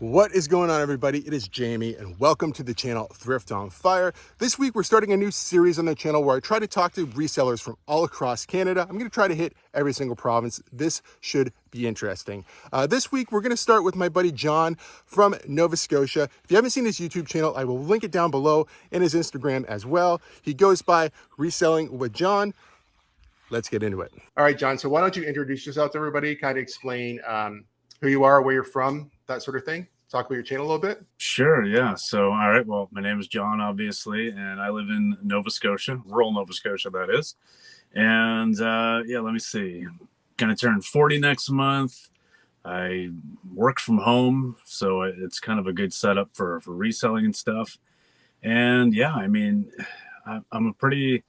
What is going on, everybody? It is Jamie, and welcome to the channel Thrift on Fire. This week, we're starting a new series on the channel where I try to talk to resellers from all across Canada. I'm going to try to hit every single province. This should be interesting. This week, we're going to start with my buddy John from Nova Scotia. If you haven't seen his YouTube channel, I will link it down below, and his Instagram as well. He goes by Reselling with Jon. Let's get into it. All right, John. So why don't you introduce yourself to everybody, kind of explain who you are, where you're from, that sort of thing. Talk about your channel a little bit. Sure, yeah. So, all right, well, my name is John, obviously, and I live in Nova Scotia, rural Nova Scotia, that is. And yeah, let me see. Gonna turn 40 next month. I work from home, so it's kind of a good setup for reselling and stuff. And yeah, I mean, I'm a pretty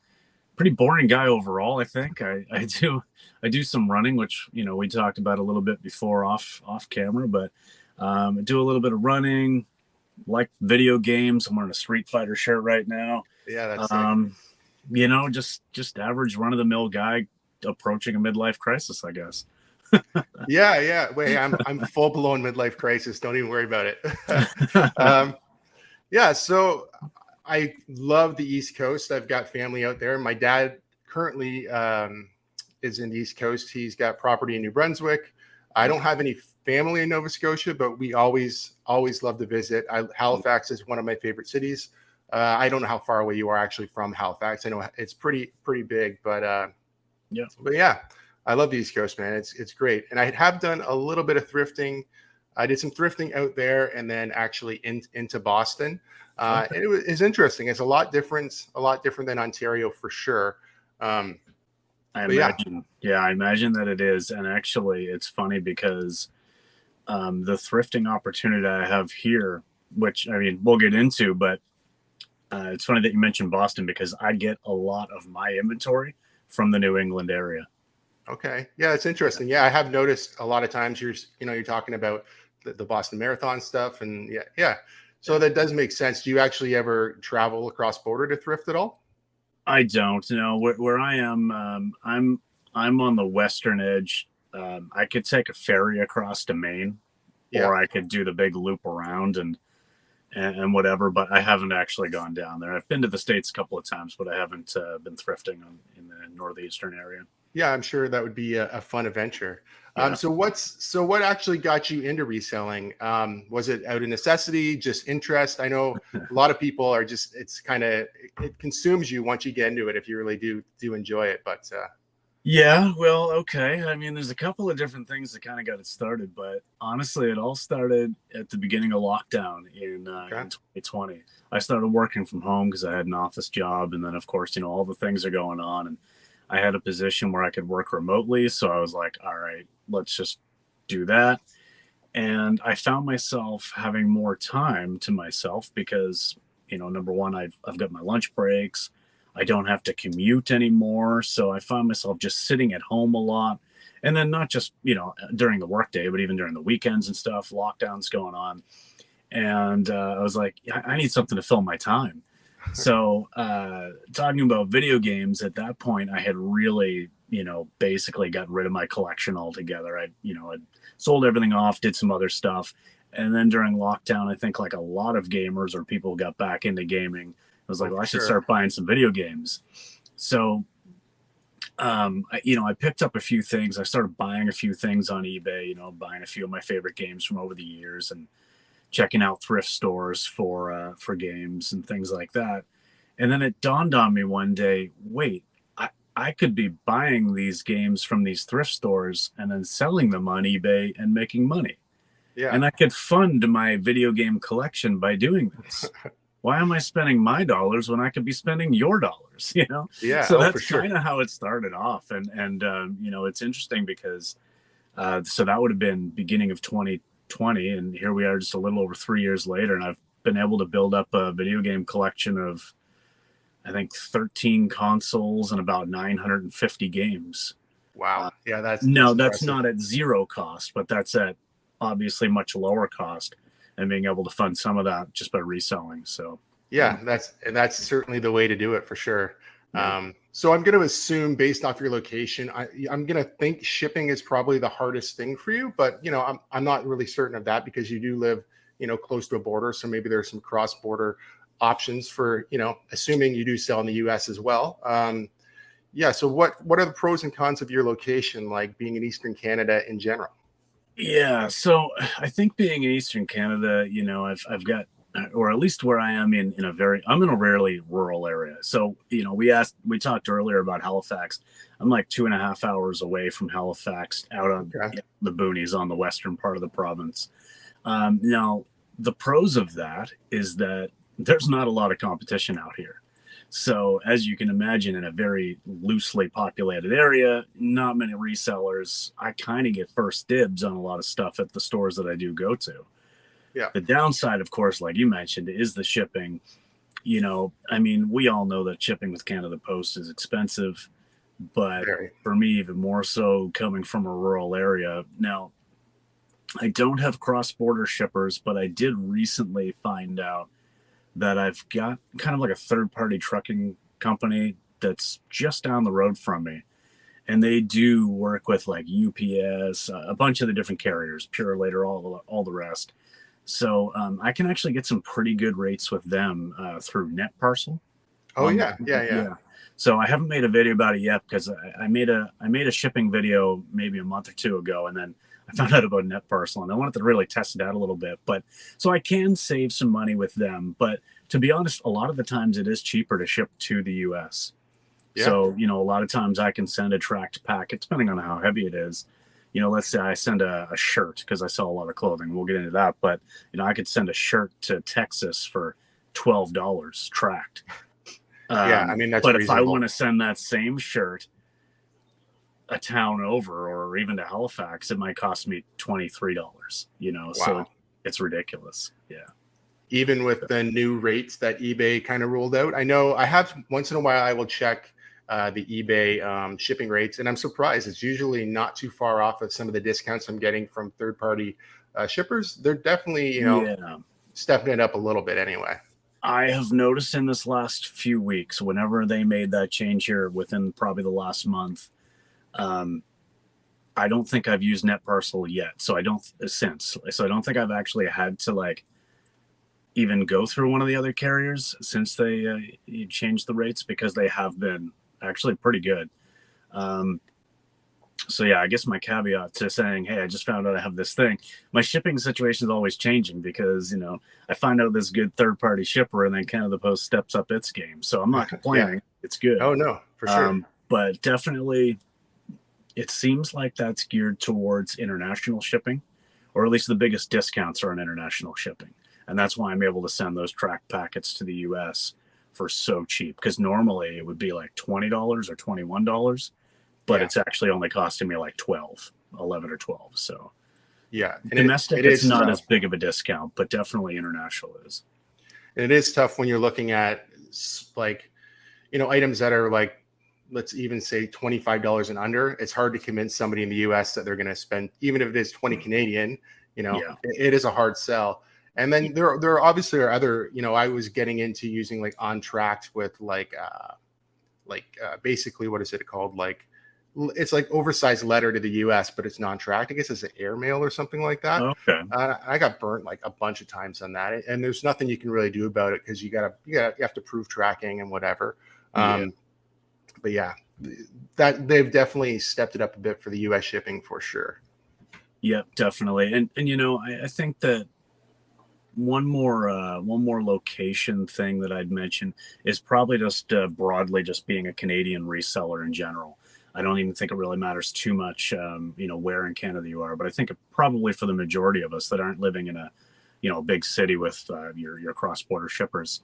boring guy overall. I think I do some running, which we talked about a little bit before off camera, but I do a little bit of running, like video games. I'm wearing a Street Fighter shirt right now. Yeah, that's just average run of the mill guy approaching a midlife crisis, I guess. yeah. Wait, I'm full blown midlife crisis. Don't even worry about it. Yeah, so I love the East Coast. I've got family out there. My dad currently is in the East Coast. He's got property in New Brunswick. I don't have any family in Nova Scotia, but we always love to visit. Halifax is one of my favorite cities. I don't know how far away you are actually from Halifax. I know it's pretty big, but yeah, I love the East Coast, man. It's great. And I have done a little bit of thrifting. I did some thrifting out there, and then actually into Boston. And it's interesting. It's a lot different than Ontario for sure. I imagine that it is. And actually, it's funny because the thrifting opportunity I have here, which I mean, we'll get into, but it's funny that you mentioned Boston because I get a lot of my inventory from the New England area. Okay. Yeah, it's interesting. Yeah, I have noticed a lot of times you're talking about the Boston Marathon stuff, and yeah. So that does make sense. Do you actually ever travel across border to thrift at all? I don't know where I am. I'm on the western edge. I could take a ferry across to Maine, or I could do the big loop around and whatever. But I haven't actually gone down there. I've been to the States a couple of times, but I haven't been thrifting in the northeastern area. Yeah, I'm sure that would be a fun adventure. Yeah. So what actually got you into reselling? Was it out of necessity, just interest? I know a lot of people are just, it consumes you once you get into it, if you really do enjoy it. But yeah, well, okay. I mean, there's a couple of different things that kind of got it started, but honestly, it all started at the beginning of lockdown in 2020. I started working from home because I had an office job, and then of course, all the things are going on, and I had a position where I could work remotely. So I was like, all right, let's just do that. And I found myself having more time to myself because, number one, I've got my lunch breaks. I don't have to commute anymore. So I found myself just sitting at home a lot. And then not just, during the workday, but even during the weekends and stuff, lockdowns going on. And I was like, I need something to fill my time. So talking about video games, at that point, I had really, basically got rid of my collection altogether. I'd sold everything off, did some other stuff. And then during lockdown, I think like a lot of gamers or people got back into gaming. I was like, well, I should start buying some video games. So, I picked up a few things. I started buying a few things on eBay, buying a few of my favorite games from over the years and checking out thrift stores for games and things like that. And then it dawned on me one day, wait, I could be buying these games from these thrift stores and then selling them on eBay and making money. Yeah. And I could fund my video game collection by doing this. Why am I spending my dollars when I could be spending your dollars? Yeah. So that's kind of how it started off. And it's interesting because so that would have been beginning of 2020, and here we are just a little over 3 years later, and I've been able to build up a video game collection of, I think, 13 consoles and about 950 games. Wow. Yeah, that's not at zero cost, but that's at obviously much lower cost, and being able to fund some of that just by reselling. So yeah, that's certainly the way to do it for sure. So I'm going to assume, based off your location, I'm going to think shipping is probably the hardest thing for you. But I'm not really certain of that, because you do live close to a border. So maybe there's some cross-border options for assuming you do sell in the U.S. as well. Yeah. So what are the pros and cons of your location, like being in Eastern Canada in general? Yeah, so I think being in Eastern Canada, I've got, or at least where I am I'm in a rarely rural area. So, we talked earlier about Halifax. I'm like 2.5 hours away from Halifax, out on the boonies on the western part of the province. Now, the pros of that is that there's not a lot of competition out here. So, as you can imagine, in a very loosely populated area, not many resellers. I kind of get first dibs on a lot of stuff at the stores that I do go to. Yeah. The downside, of course, like you mentioned, is the shipping. We all know that shipping with Canada Post is expensive, but for me, even more so coming from a rural area. Now, I don't have cross-border shippers, but I did recently find out that I've got kind of like a third-party trucking company that's just down the road from me. And they do work with like UPS, a bunch of the different carriers, Purolator, all the rest. So I can actually get some pretty good rates with them through NetParcel. Oh, yeah. So I haven't made a video about it yet, because I made a shipping video maybe a month or two ago, and then I found out about NetParcel, and I wanted to really test it out a little bit. But so I can save some money with them. But to be honest, a lot of the times it is cheaper to ship to the US. Yeah. So, a lot of times I can send a tracked packet, depending on how heavy it is. Let's say I send a shirt, because I sell a lot of clothing. We'll get into that. But, I could send a shirt to Texas for $12 tracked. That's but reasonable. If I want to send that same shirt a town over, or even to Halifax, it might cost me $23, wow. So it's ridiculous. Yeah. Even with the new rates that eBay kind of rolled out. I know I have, once in a while, I will check the eBay shipping rates, and I'm surprised. It's usually not too far off of some of the discounts I'm getting from third-party shippers. They're definitely, stepping it up a little bit anyway. I have noticed in this last few weeks, whenever they made that change here within probably the last month, I don't think I've used NetParcel yet. So I don't think I've actually had to even go through one of the other carriers since they changed the rates, because they have been actually pretty good. So yeah, I guess my caveat to saying, hey, I just found out I have this thing. My shipping situation is always changing, because, I find out this good third-party shipper, and then Canada Post steps up its game. So I'm not complaining. Yeah. It's good. Oh, no, for sure. But definitely, it seems like that's geared towards international shipping, or at least the biggest discounts are on international shipping. And that's why I'm able to send those tracked packets to the US for so cheap, because normally it would be like $20 or $21, but it's actually only costing me like 11 or 12. So yeah, and domestic, it's not tough. As big of a discount, but definitely international is. And it is tough when you're looking at items that are like, let's even say $25 and under. It's hard to convince somebody in the US that they're going to spend, even if it is 20 Canadian, it is a hard sell. And then there obviously are other, I was getting into using like On Tract with basically, what is it called? It's like oversized letter to the US, but it's non-tracked. I guess it's an airmail or something like that. Okay. I got burnt like a bunch of times on that, and there's nothing you can really do about it, because you have to prove tracking and whatever. But yeah, that they've definitely stepped it up a bit for the US shipping for sure. Yep, definitely. And I think that one more location thing that I'd mention is probably just broadly just being a Canadian reseller in general. I don't even think it really matters too much, where in Canada you are, but I think probably for the majority of us that aren't living in a big city with your cross-border shippers,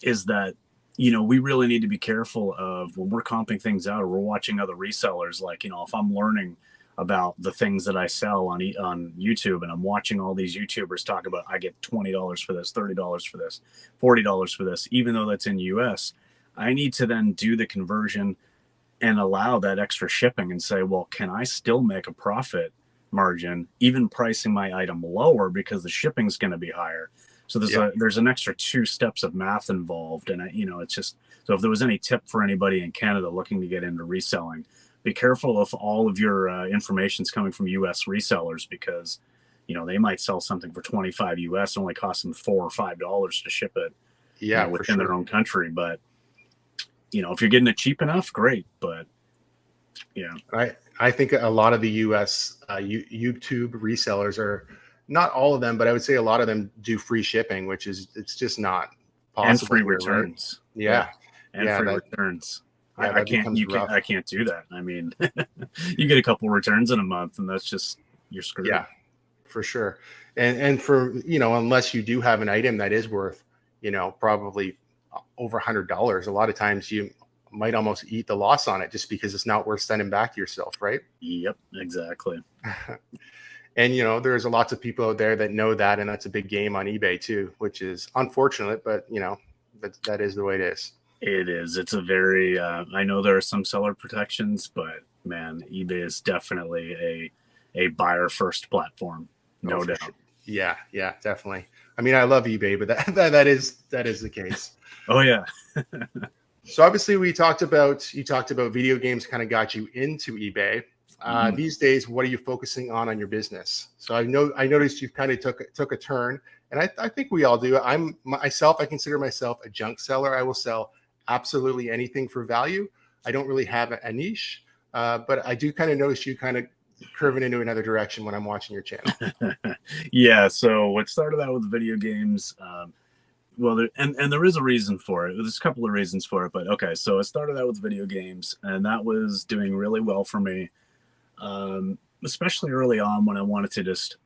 is that, we really need to be careful of when we're comping things out, or we're watching other resellers. If I'm learning about the things that I sell on YouTube, and I'm watching all these YouTubers talk about, I get $20 for this, $30 for this, $40 for this, even though that's in US, I need to then do the conversion and allow that extra shipping and say, well, can I still make a profit margin, even pricing my item lower, because the shipping's going to be higher? So there's an extra 2 steps of math involved, and it's just, so if there was any tip for anybody in Canada looking to get into reselling, be careful if all of your information's coming from U.S. resellers, because they might sell something for 25 US, only cost them $4 or $5 to ship it, within their own country. But if you're getting it cheap enough, great. But I think a lot of the US YouTube resellers are, not all of them, but I would say a lot of them do free shipping, which is, it's just not possible. And free returns. Right? Yeah. And free returns. Yeah, I can't do that. I mean, you get a couple returns in a month, and that's just, you're screwed. Yeah, for sure. And for, unless you do have an item that is worth, probably over $100, a lot of times you might almost eat the loss on it just because it's not worth sending back to yourself, right? Yep, exactly. And, there's lots of people out there that know that, and that's a big game on eBay too, which is unfortunate, but, that is the way it is. It is. It's a very, I know there are some seller protections, but man, eBay is definitely a buyer first platform. No doubt. Sure. Yeah, definitely. I mean, I love eBay, but that is the case. Oh yeah. So obviously you talked about video games kind of got you into eBay. These days, what are you focusing on your business? So I noticed you kind of took a turn, and I think we all do. I consider myself a junk seller. I will sell absolutely anything for value. I don't really have a niche, but I do kind of notice you kind of curving into another direction when I'm watching your channel. Yeah. So what started out with video games, there is a reason for it. There's a couple of reasons for it, but okay. So it started out with video games, and that was doing really well for me. Especially early on when I wanted to just,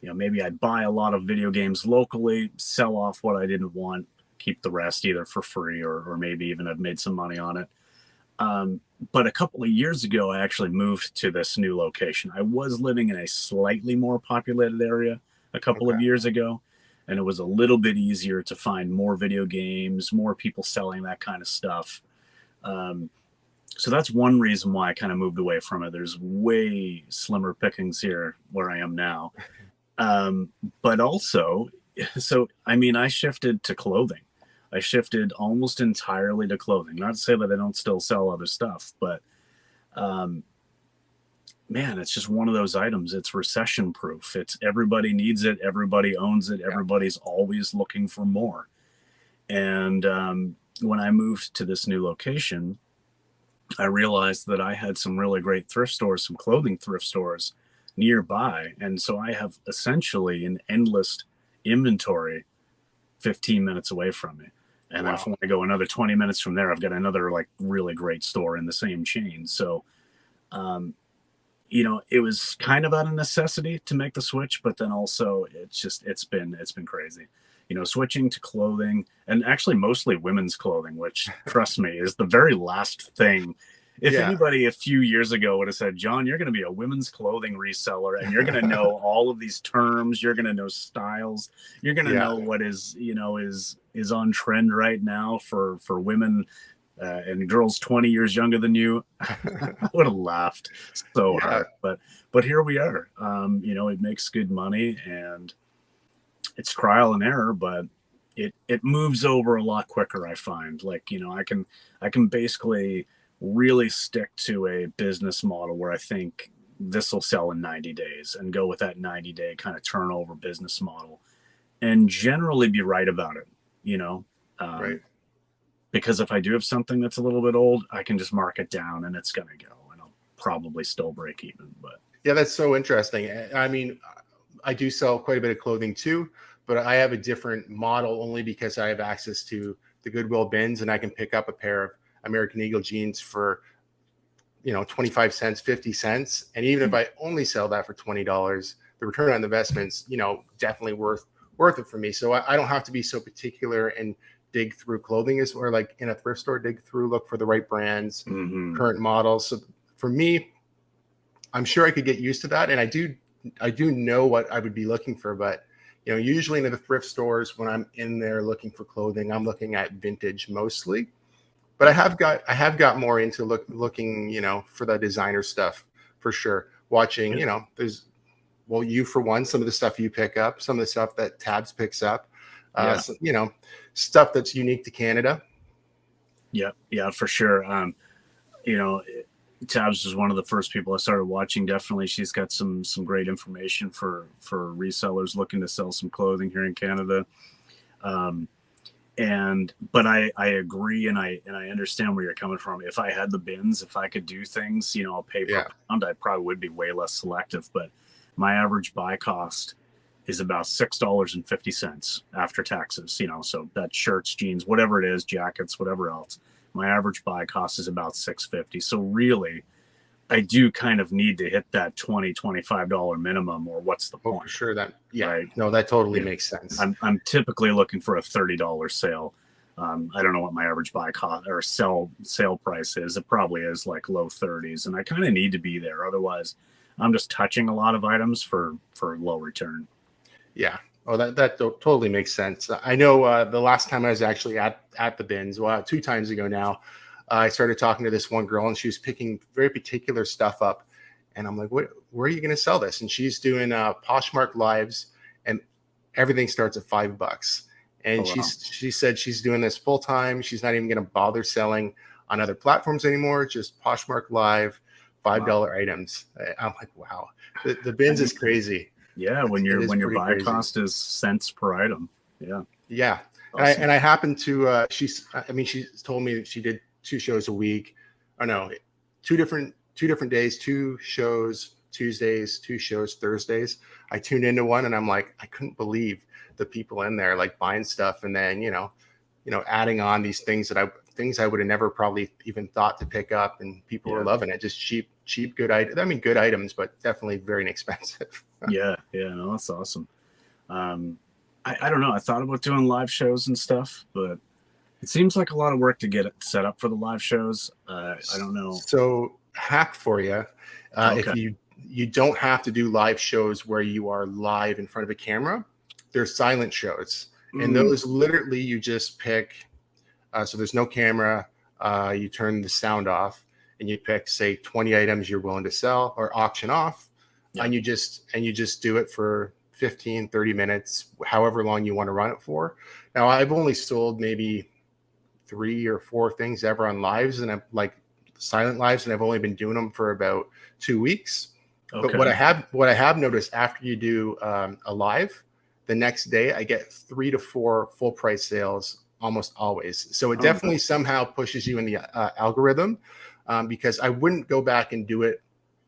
maybe I'd buy a lot of video games locally, sell off what I didn't want, keep the rest either for free or maybe even have made some money on it. But a couple of years ago, I actually moved to this new location. I was living in a slightly more populated area a couple of years ago, and it was a little bit easier to find more video games, more people selling that kind of stuff. So that's one reason why I kind of moved away from it. There's way slimmer pickings here where I am now. But also, I shifted to clothing. I shifted almost entirely to clothing. Not to say that I don't still sell other stuff, but it's just one of those items. It's recession proof. It's everybody needs it. Everybody owns it. Everybody's always looking for more. And when I moved to this new location, I realized that I had some really great thrift stores, some clothing thrift stores nearby. And so I have essentially an endless inventory 15 minutes away from me. And if I want to go another 20 minutes from there, I've got another really great store in the same chain. So, it was kind of out of necessity to make the switch, but then also it's been crazy. Switching to clothing, and actually mostly women's clothing, which, trust me, is the very last thing. If anybody a few years ago would have said, John, you're going to be a women's clothing reseller, and you're going to know all of these terms, you're going to know styles, you're going to know what is on trend right now for women and girls 20 years younger than you, I would have laughed so hard. But here we are. It makes good money, and it's trial and error, but it moves over a lot quicker, I find. I can basically really stick to a business model where I think this will sell in 90 days and go with that 90-day kind of turnover business model and generally be right about it, right. Because if I do have something that's a little bit old, I can just mark it down and it's going to go, and I'll probably still break even. But yeah, that's so interesting. I mean, I do sell quite a bit of clothing too, but I have a different model only because I have access to the Goodwill bins, and I can pick up a pair of American Eagle jeans for 25 cents, 50 cents. And even if I only sell that for $20, the return on the investment's definitely worth it for me. So I don't have to be so particular and dig through clothing as or like in a thrift store, look for the right brands, current models. So for me, I'm sure I could get used to that. And I do know what I would be looking for, but usually in the thrift stores, when I'm in there looking for clothing, I'm looking at vintage mostly. But I have got more into looking, for the designer stuff for sure. Watching, you for one, some of the stuff you pick up, some of the stuff that Tabs picks up. Yeah. So, you know, stuff that's unique to Canada. Yeah, for sure. You know, Tabs was one of the first people I started watching. Definitely, she's got some great information for resellers looking to sell some clothing here in Canada. But I agree, and I understand where you're coming from. If I had the bins, if I could do things, you know, pay per pound, I probably would be way less selective. But my average buy cost is about $6.50 after taxes. You know, so that's shirts, jeans, whatever it is, jackets, whatever else. My average buy cost is about $6.50. So really, I do kind of need to hit that $20-$25 minimum, or what's the point? For sure. That Right? No, that totally makes sense. I'm typically looking for a $30 sale. I don't know what my average buy cost or sale price is. It probably is like low 30s, and I kind of need to be there. Otherwise, I'm just touching a lot of items for low return. Yeah. Oh, that totally makes sense. I know the last time I was actually at the bins, well, 2 times ago now, I started talking to this one girl, and she was picking very particular stuff up. And I'm like, where are you going to sell this? And she's doing Poshmark lives, and everything starts at $5. And she said she's doing this full time. She's not even going to bother selling on other platforms anymore. Just Poshmark live, $5 items. I'm like, wow, the bins is crazy. Yeah, when your buy cost is cents per item. Yeah. Yeah. Awesome. And I happen to she told me that she did 2 shows a week. Oh no, 2 different days, 2 shows Tuesdays, 2 shows Thursdays. I tuned into one, and I'm like, I couldn't believe the people in there like buying stuff, and then you know adding on these things that I would have never probably even thought to pick up, and people were loving it. Just cheap good items. I mean, good items, but definitely very inexpensive. Yeah, no, that's awesome. I don't know. I thought about doing live shows and stuff, but it seems like a lot of work to get it set up for the live shows. I don't know. So hack for you. Okay. If you don't have to do live shows where you are live in front of a camera, there's silent shows. And those literally you just pick. So there's no camera. You turn the sound off, and you pick, say, 20 items you're willing to sell or auction off. And you just do it for 15, 30 minutes, however long you want to run it for. Now, I've only sold maybe 3 or 4 things ever on lives, and I'm like silent lives, and I've only been doing them for about 2 weeks. Okay. But what I have noticed after you do a live, the next day I get 3 to 4 full price sales almost always. So it definitely somehow pushes you in the algorithm, because I wouldn't go back and do it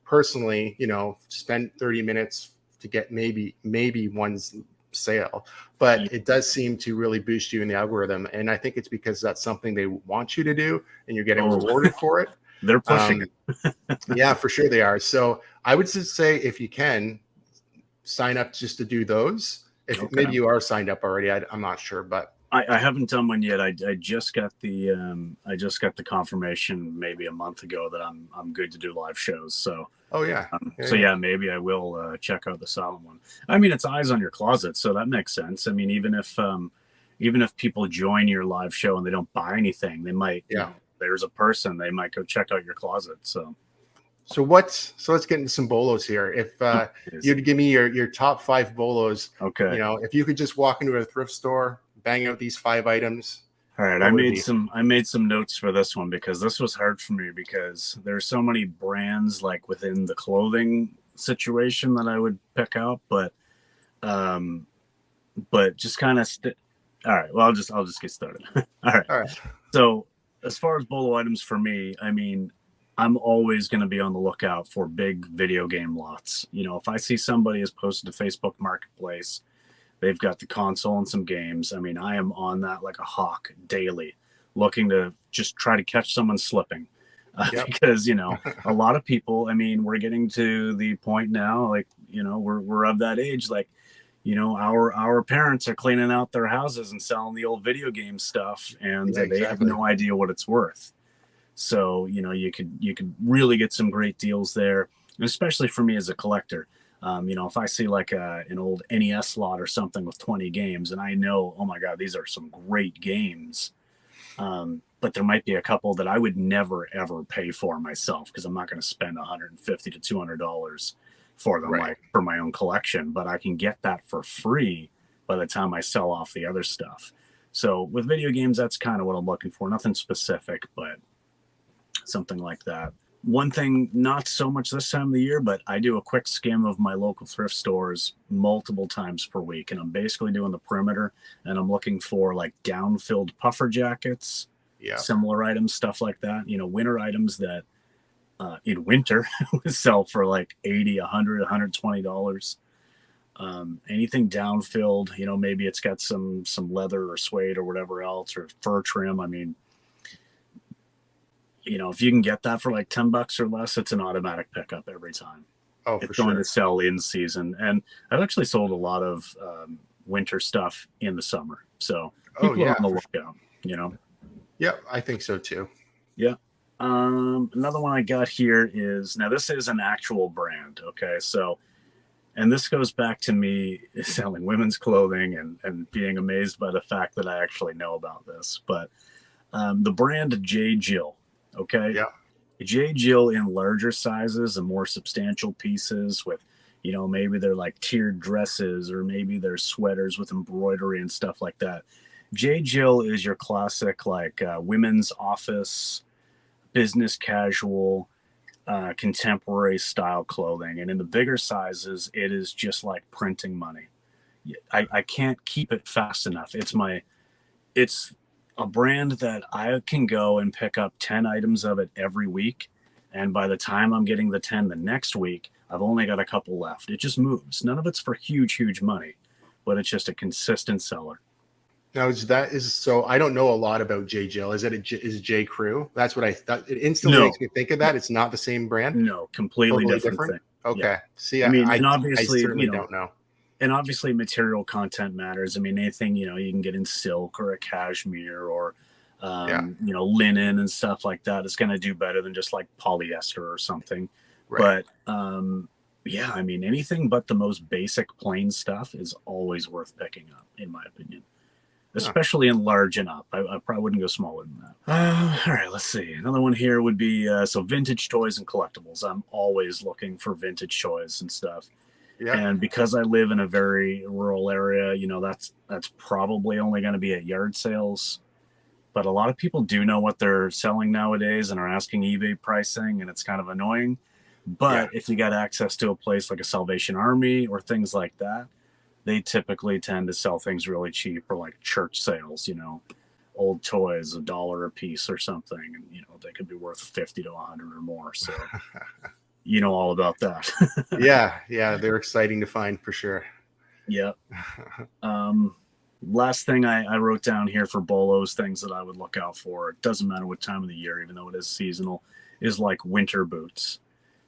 personally, spend 30 minutes to get maybe one sale, but it does seem to really boost you in the algorithm. And I think it's because that's something they want you to do, and you're getting rewarded for it. They're pushing it. Yeah, for sure they are. So I would just say, if you can, sign up just to do those. If maybe you are signed up already, I'm not sure, but I haven't done one yet. I just got the confirmation maybe a month ago that I'm good to do live shows. So maybe I will check out the silent one. I mean, it's eyes on your closet, so that makes sense. I mean, even if people join your live show and they don't buy anything, they might. There's a person, they might go check out your closet. So let's get into some bolos here. If you'd give me your top 5 bolos, if you could just walk into a thrift store, bang out these 5 items. All right, I made some notes for this one, because this was hard for me, because there's so many brands like within the clothing situation that I would pick out, but just kind of all right. Well, I'll just get started. All right. So as far as bolo items for me, I mean, I'm always going to be on the lookout for big video game lots. If I see somebody has posted to Facebook Marketplace, they've got the console and some games. I mean, I am on that like a hawk daily, looking to just try to catch someone slipping. Because, a lot of people, I mean, we're getting to the point now, like, we're of that age, like, our parents are cleaning out their houses and selling the old video game stuff, and they have no idea what it's worth. So, you could really get some great deals there, especially for me as a collector. If I see like an old NES lot or something with 20 games, and I know, oh my God, these are some great games. But there might be a couple that I would never, ever pay for myself, because I'm not going to spend $150 to $200 for them, like for my own collection. But I can get that for free by the time I sell off the other stuff. So with video games, that's kind of what I'm looking for. Nothing specific, but something like that. One thing, not so much this time of the year, but I do a quick skim of my local thrift stores multiple times per week. And I'm basically doing the perimeter, and I'm looking for like down-filled puffer jackets, similar items, stuff like that. You know, winter items that in winter would sell for like $80, $100, $120. Anything down-filled, you know, maybe it's got some leather or suede or whatever else, or fur trim. I mean, you know, if you can get that for like $10 or less, it's an automatic pickup every time. Oh, for it's going sure. to sell in season. And I've actually sold a lot of winter stuff in the summer. So people are on the lookout, you know? Yeah, I think so too. Yeah. Another one I got here is, now this is an actual brand. Okay. So, and this goes back to me selling women's clothing and being amazed by the fact that I actually know about this. But the brand J. Jill. Okay. Yeah. J. Jill in larger sizes and more substantial pieces with, you know, maybe they're like tiered dresses, or maybe they're sweaters with embroidery and stuff like that. J. Jill is your classic, like women's office, business casual, contemporary style clothing. And in the bigger sizes, it is just like printing money. I can't keep it fast enough. It's a brand that I can go and pick up 10 items of it every week. And by the time I'm getting the 10 the next week, I've only got a couple left. It just moves. None of it's for huge money, but it's just a consistent seller. Now, so I don't know a lot about J. Jill. Is J. Crew? That's what I thought. It instantly makes me think of that. It's not the same brand? No, completely different thing. Okay. Yeah. See, I mean, and I obviously, certainly you know, don't know. And obviously material content matters. I mean, anything, you know, you can get in silk or a cashmere or, you know, linen and stuff like that. It's going to do better than just like polyester or something. Right. But, yeah, I mean, anything but the most basic plain stuff is always worth picking up, in my opinion, especially in large and up. I probably wouldn't go smaller than that. All right, let's see. Another one here would be, so vintage toys and collectibles. I'm always looking for vintage toys and stuff. Yeah. And because I live in a very rural area, you know, that's probably only going to be at yard sales. But a lot of people do know what they're selling nowadays and are asking eBay pricing, and it's kind of annoying. But if you got access to a place like a Salvation Army or things like that, they typically tend to sell things really cheap, or like church sales, you know, old toys, $1 a piece or something. And, you know, they could be worth 50 to 100 or more. So you know all about that. yeah, they're exciting to find for sure. Yeah. Last thing I wrote down here for bolos, things that I would look out for, it doesn't matter what time of the year, even though it is seasonal, is like winter boots.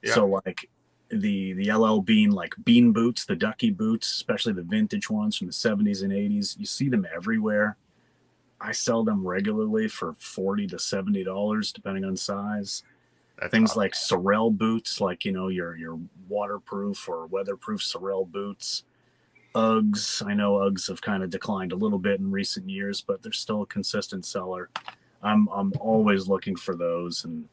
So like the LL Bean, like bean boots, the ducky boots, especially the vintage ones from the 70s and 80s, you see them everywhere. I sell them regularly for $40 to $70, depending on size. Things awesome. Like Sorel boots, like, you know, your waterproof or weatherproof Sorel boots. Uggs, I know Uggs have kind of declined a little bit in recent years, but they're still a consistent seller. I'm always looking for those, and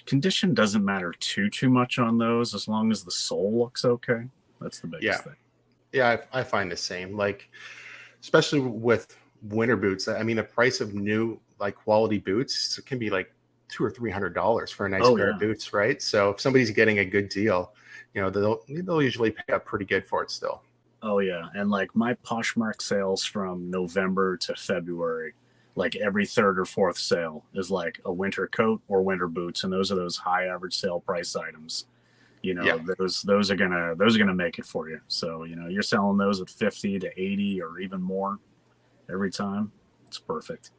condition doesn't matter too much on those, as long as the sole looks okay. That's the biggest thing. Yeah, I find the same. Like, especially with winter boots. I mean, the price of new, like, quality boots can be like $200 or $300 for a nice pair of boots, right? So if somebody's getting a good deal, you know, they'll usually pay up pretty good for it still. Oh yeah, and like my Poshmark sales from November to February, like every third or fourth sale is like a winter coat or winter boots, and those are those high average sale price items. You know, those are gonna make it for you. So, you know, you're selling those at 50 to 80 or even more every time. It's perfect.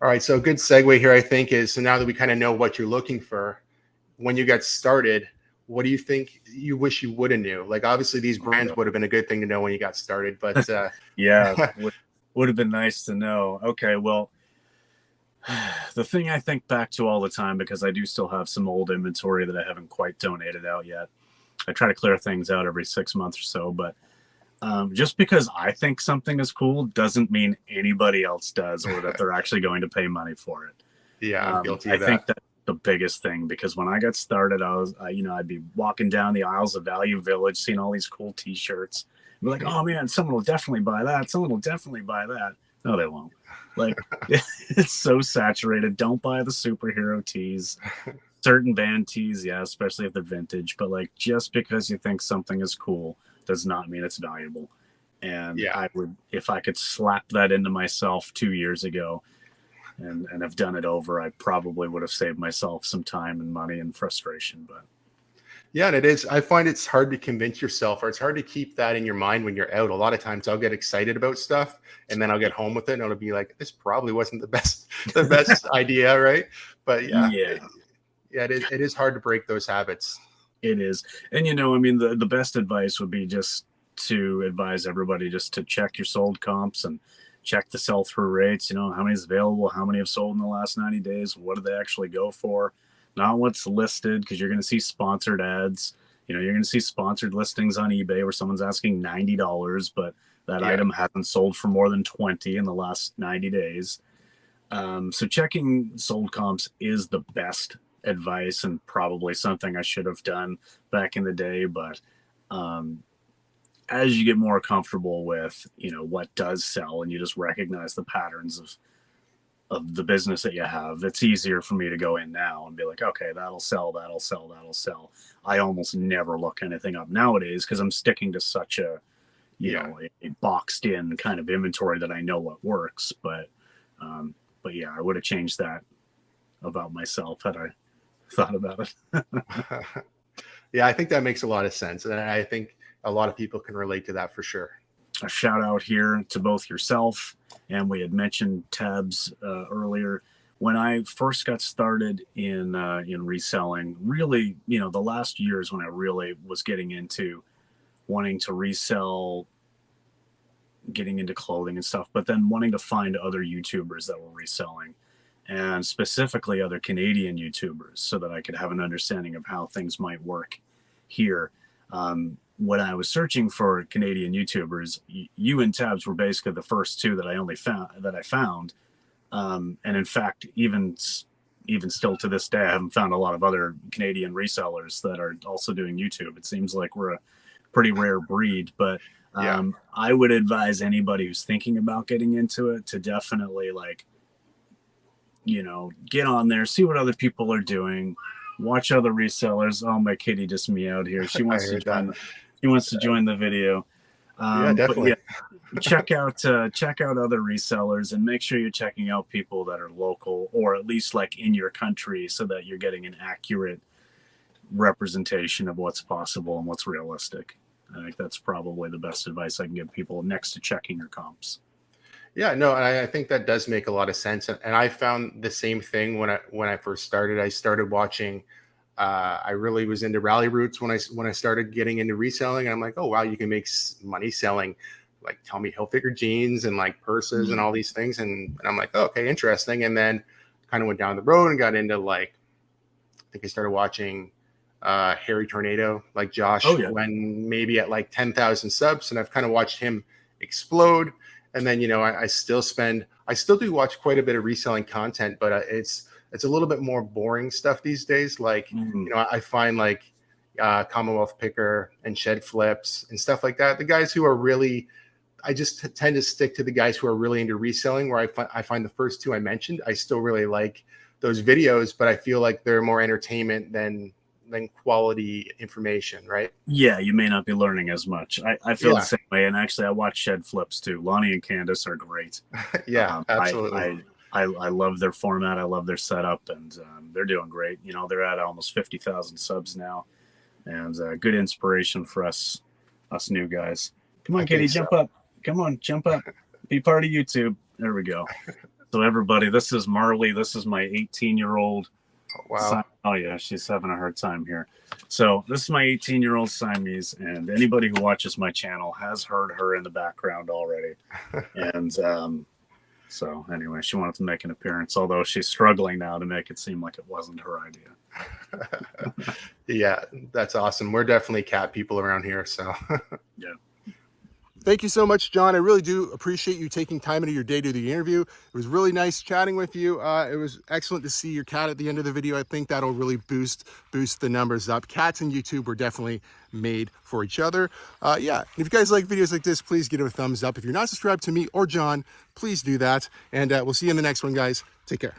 All right, so a good segue here, I think, is, so now that we kind of know what you're looking for, when you got started, what do you think you wish you would have knew? Like, obviously these brands would have been a good thing to know when you got started, but yeah, would have been nice to know. Okay, well, the thing I think back to all the time, because I do still have some old inventory that I haven't quite donated out yet. I try to clear things out every 6 months or so, but just because I think something is cool doesn't mean anybody else does, or that they're actually going to pay money for it. Yeah, I'm guilty of that. I think that's the biggest thing, because when I got started, I'd be walking down the aisles of Value Village, seeing all these cool T-shirts, We're like, oh man, someone will definitely buy that. Someone will definitely buy that. No, they won't. Like, it's so saturated. Don't buy the superhero tees. Certain band tees, yeah, especially if they're vintage. But like, just because you think something is cool does not mean it's valuable. And Yeah. I would, if I could slap that into myself 2 years ago and have done it over, I probably would have saved myself some time and money and frustration. But Yeah, and it is. I find it's hard to convince yourself, or it's hard to keep that in your mind when you're out. A lot of times, I'll get excited about stuff, and then I'll get home with it, and it'll be like, "This probably wasn't the best idea, right?" But yeah, yeah, it is hard to break those habits. it is. And, you know, I mean, the best advice would be just to advise everybody just to check your sold comps and check the sell-through rates. You know, how many is available, how many have sold in the last 90 days, what do they actually go for? Not what's listed, because you're going to see sponsored ads. You know, you're going to see sponsored listings on eBay where someone's asking $90, but that item hasn't sold for more than 20 in the last 90 days. So checking sold comps is the best advice, and probably something I should have done back in the day. But as you get more comfortable with, you know, what does sell, and you just recognize the patterns of the business that you have, it's easier for me to go in now and be like, okay, that'll sell, that'll sell, that'll sell. I almost never look anything up nowadays because I'm sticking to such a, you know, a boxed in kind of inventory that I know what works. But yeah, I would have changed that about myself had I thought about it. Yeah, I think that makes a lot of sense, and I think a lot of people can relate to that for sure. A shout out here to both yourself, and we had mentioned Tabs earlier. When I first got started in reselling, really, you know, the last years when I really was getting into wanting to resell, getting into clothing and stuff, but then wanting to find other YouTubers that were reselling, and specifically other Canadian YouTubers, so that I could have an understanding of how things might work here. When I was searching for Canadian YouTubers, you and Tabs were basically the first two that I found. And in fact, even still to this day, I haven't found a lot of other Canadian resellers that are also doing YouTube. It seems like we're a pretty rare breed, but I would advise anybody who's thinking about getting into it to definitely, like, you know, get on there, see what other people are doing, watch other resellers. Oh, my kitty just meowed here. She wants to join. She wants to join the video. Yeah, definitely. But yeah, check out other resellers, and make sure you're checking out people that are local, or at least like in your country, so that you're getting an accurate representation of what's possible and what's realistic. I think that's probably the best advice I can give people next to checking your comps. Yeah, no, and I think that does make a lot of sense. And I found the same thing when I first started. I started watching. I really was into rally routes when I started getting into reselling. And I'm like, oh wow, you can make money selling like Tommy Hilfiger jeans and like purses and all these things. And I'm like, oh, okay, interesting. And then kind of went down the road and got into, like, I think I started watching Harry Tornado, like Josh, when maybe at like 10,000 subs, and I've kind of watched him explode. And then, you know, I still do watch quite a bit of reselling content, but it's a little bit more boring stuff these days. Like, you know, I find like Commonwealth Picker and Shed Flips and stuff like that. The guys who are really, I just tend to stick to the guys who are really into reselling, where I find the first two I mentioned, I still really like those videos, but I feel like they're more entertainment than quality information, right? Yeah, you may not be learning as much. I feel the same way. And actually, I watch Shed Flips too. Lonnie and Candace are great. Yeah, absolutely. I love their format. I love their setup, and they're doing great. You know, they're at almost 50,000 subs now, and good inspiration for us new guys. Come on, Katie, jump up. Come on, jump up. Be part of YouTube. There we go. So everybody, this is Marley. This is my 18-year-old. Wow. Oh yeah, she's having a hard time here. So this is my 18-year-old Siamese, and anybody who watches my channel has heard her in the background already. And so anyway, she wanted to make an appearance, although she's struggling now to make it seem like it wasn't her idea. Yeah, that's awesome. We're definitely cat people around here. So yeah. Thank you so much, John. I really do appreciate you taking time out of your day to do the interview. It was really nice chatting with you. It was excellent to see your cat at the end of the video. I think that'll really boost the numbers up. Cats and YouTube were definitely made for each other. Yeah, if you guys like videos like this, please give it a thumbs up. If you're not subscribed to me or John, please do that. And we'll see you in the next one, guys. Take care.